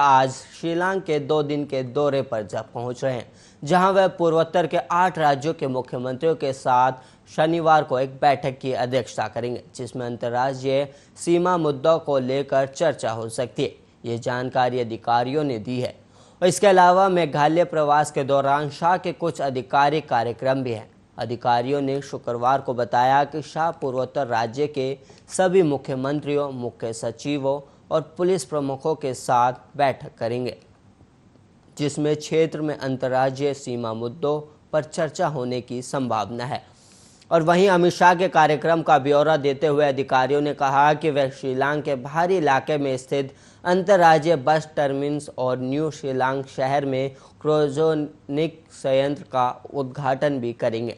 आज शिलांग के 2 दिन के दौरे पर पहुंच रहे हैं, जहां वह पूर्वोत्तर के 8 राज्यों के मुख्यमंत्रियों के साथ शनिवार को एक बैठक की अध्यक्षता करेंगे, जिसमें अंतर्राज्यीय सीमा मुद्दों को लेकर चर्चा हो सकती है। ये जानकारी अधिकारियों ने दी है। और इसके अलावा मेघालय प्रवास के दौरान शाह के कुछ आधिकारिक कार्यक्रम भी हैं। अधिकारियों ने शुक्रवार को बताया कि शाह पूर्वोत्तर राज्य के सभी मुख्यमंत्रियों, मुख्य सचिवों और पुलिस प्रमुखों के साथ बैठक करेंगे, जिसमें क्षेत्र में अंतर्राज्यीय सीमा मुद्दों पर चर्चा होने की संभावना है। और वहीं अमित शाह के कार्यक्रम का ब्यौरा देते हुए अधिकारियों ने कहा कि वह शिलांग के बाहरी इलाके में स्थित अंतर्राज्यीय बस टर्मिनस और न्यू शिलांग शहर में क्रायोजेनिक संयंत्र का उद्घाटन भी करेंगे।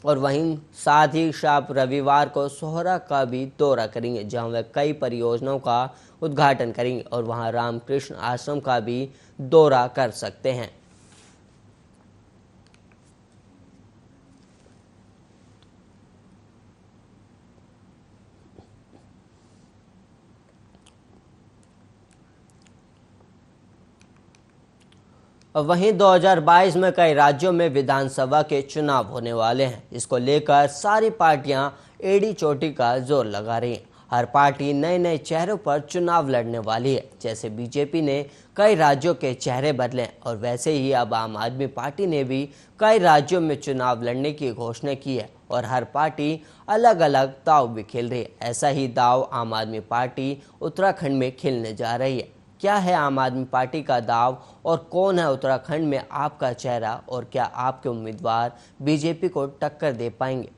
और वहीं साथ ही शाह रविवार को सोहरा का भी दौरा करेंगे, जहां वे कई परियोजनाओं का उद्घाटन करेंगे और वहां रामकृष्ण आश्रम का भी दौरा कर सकते हैं। वहीं 2022 में कई राज्यों में विधानसभा के चुनाव होने वाले हैं। इसको लेकर सारी पार्टियां एड़ी चोटी का जोर लगा रही हैं। हर पार्टी नए नए चेहरों पर चुनाव लड़ने वाली है। जैसे बीजेपी ने कई राज्यों के चेहरे बदले और वैसे ही अब आम आदमी पार्टी ने भी कई राज्यों में चुनाव लड़ने की घोषणा की है और हर पार्टी अलग अलग दाव भी खेल रही है। ऐसा ही दाव आम आदमी पार्टी उत्तराखंड में खेलने जा रही है। क्या है आम आदमी पार्टी का दाव और कौन है उत्तराखंड में आपका चेहरा, और क्या आपके उम्मीदवार बीजेपी को टक्कर दे पाएंगे?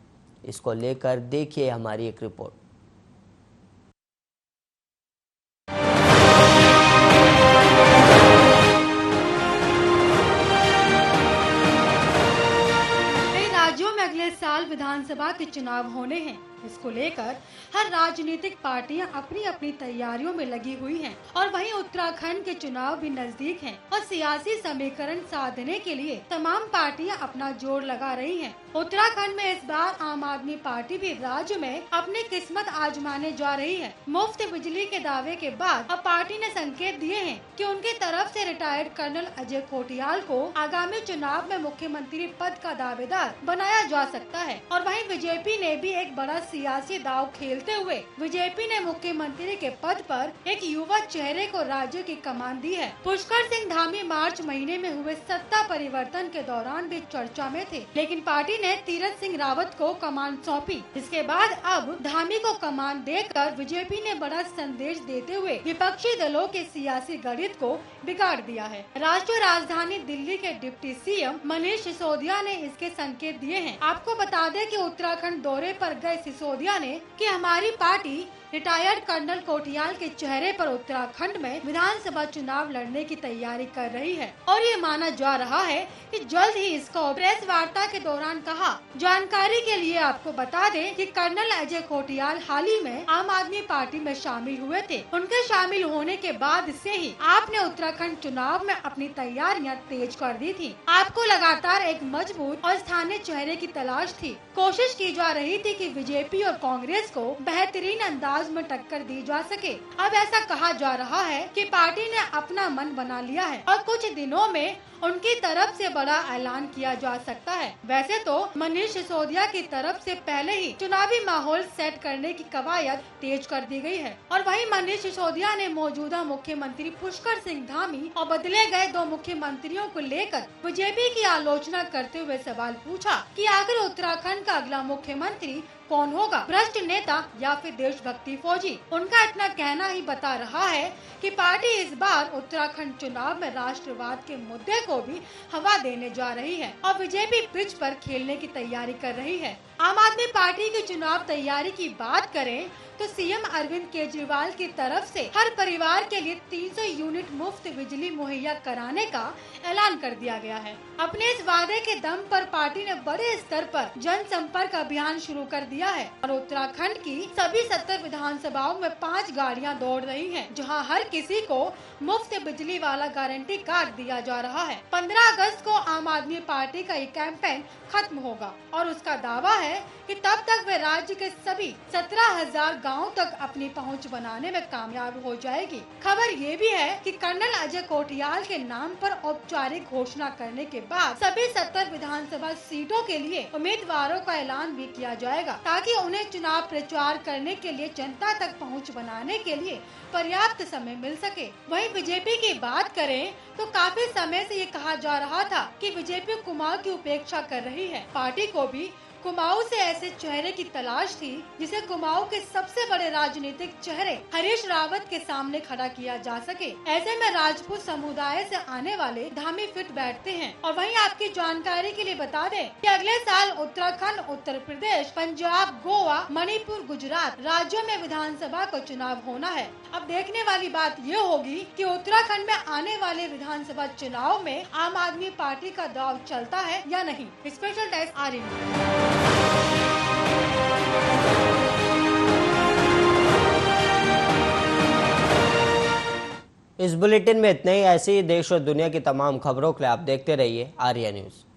इसको लेकर देखिए हमारी एक रिपोर्ट। कई राज्यों में अगले साल विधानसभा के चुनाव होने हैं। इसको लेकर हर राजनीतिक पार्टियां अपनी अपनी तैयारियों में लगी हुई हैं और वहीं उत्तराखंड के चुनाव भी नजदीक हैं और सियासी समीकरण साधने के लिए तमाम पार्टियां अपना जोर लगा रही हैं। उत्तराखंड में इस बार आम आदमी पार्टी भी राज्य में अपनी किस्मत आजमाने जा रही है। मुफ्त बिजली के दावे के बाद अब पार्टी ने संकेत दिए हैं कि उनकी तरफ से रिटायर्ड कर्नल अजय कोटियाल को आगामी चुनाव में मुख्यमंत्री पद का दावेदार बनाया जा सकता है। और वहीं बीजेपी ने भी एक बड़ा सियासी दाव खेलते हुए बीजेपी ने मुख्यमंत्री के पद पर एक युवा चेहरे को राज्य की कमान दी है। पुष्कर सिंह धामी मार्च महीने में हुए सत्ता परिवर्तन के दौरान भी चर्चा में थे, लेकिन पार्टी ने तीरथ सिंह रावत को कमान सौंपी। इसके बाद अब धामी को कमान देकर बीजेपी ने बड़ा संदेश देते हुए विपक्षी दलों के सियासी गणित को बिगाड़ दिया है। राष्ट्रीय राजधानी दिल्ली के डिप्टी सीएम मनीष सिसोदिया ने इसके संकेत दिए हैं। आपको बता दें कि उत्तराखंड दौरे पर गए सिसोदिया ने कि हमारी पार्टी रिटायर्ड कर्नल कोटियाल के चेहरे पर उत्तराखंड में विधानसभा चुनाव लड़ने की तैयारी कर रही है और ये माना जा रहा है कि जल्द ही इसको प्रेस वार्ता के दौरान कहा। जानकारी के लिए आपको बता दें कि कर्नल अजय कोटियाल हाल ही में आम आदमी पार्टी में शामिल हुए थे। उनके शामिल होने के बाद से ही आपने उत्तराखंड चुनाव में अपनी तैयारियां तेज कर दी थी। आपको लगातार एक मजबूत और स्थानीय चेहरे की तलाश थी। कोशिश की जा रही थी कि बीजेपी और कांग्रेस को बेहतरीन अंदाज में टक्कर दी जा सके। अब ऐसा कहा जा रहा है कि पार्टी ने अपना मन बना लिया है और कुछ दिनों में उनकी तरफ से बड़ा ऐलान किया जा सकता है। वैसे तो मनीष सिसोदिया की तरफ से पहले ही चुनावी माहौल सेट करने की कवायद तेज कर दी गई है और वहीं मनीष सिसोदिया ने मौजूदा मुख्यमंत्री पुष्कर सिंह धामी और बदले गए 2 मुख्यमंत्रियों को लेकर बीजेपी की आलोचना करते हुए सवाल पूछा कि आखिर उत्तराखंड का अगला मुख्यमंत्री कौन होगा, भ्रष्ट नेता या फिर देशभक्ति फौजी? उनका इतना कहना ही बता रहा है कि पार्टी इस बार उत्तराखंड चुनाव में राष्ट्रवाद के मुद्दे को भी हवा देने जा रही है और बीजेपी पिच पर खेलने की तैयारी कर रही है। आम आदमी पार्टी की चुनाव तैयारी की बात करें तो सीएम अरविंद केजरीवाल की तरफ से हर परिवार के लिए 300 यूनिट मुफ्त बिजली मुहैया कराने का ऐलान कर दिया गया है। अपने इस वादे के दम पर पार्टी ने बड़े स्तर पर जनसंपर्क अभियान शुरू कर दिया है और उत्तराखंड की सभी 70 विधानसभाओं में 5 गाड़ियां दौड़ रही हैं, जहां हर किसी को मुफ्त बिजली वाला गारंटी कार्ड दिया जा रहा है। 15 अगस्त को आम आदमी पार्टी का ये कैंपेन खत्म होगा और उसका दावा है कि तब तक वे राज्य के सभी 17,000 गांव तक अपनी पहुंच बनाने में कामयाब हो जाएगी। खबर ये भी है कि कर्नल अजय कोटियाल के नाम पर औपचारिक घोषणा करने के बाद सभी 70 विधानसभा सीटों के लिए उम्मीदवारों का ऐलान भी किया जाएगा, ताकि उन्हें चुनाव प्रचार करने के लिए जनता तक पहुँच बनाने के लिए पर्याप्त समय मिल सके। वहीं बीजेपी की बात करें तो काफी समय से ये कहा जा रहा था कि बीजेपी कुमाऊं की उपेक्षा कर रही है। पार्टी को भी कुमाऊं से ऐसे चेहरे की तलाश थी जिसे कुमाऊं के सबसे बड़े राजनीतिक चेहरे हरीश रावत के सामने खड़ा किया जा सके। ऐसे में राजपूत समुदाय से आने वाले धामी फिट बैठते हैं। और वहीं आपकी जानकारी के लिए बता दें कि अगले साल उत्तराखंड, उत्तर प्रदेश, पंजाब, गोवा, मणिपुर, गुजरात राज्यों में विधानसभा का चुनाव होना है। अब देखने वाली बात ये होगी कि उत्तराखंड में आने वाले विधानसभा चुनाव में आम आदमी पार्टी का दाव चलता है या नहीं। Special desk Aryan. इस बुलेटिन में इतना ही। ऐसी ही देश और दुनिया की तमाम खबरों के लिए आप देखते रहिए आर्या न्यूज।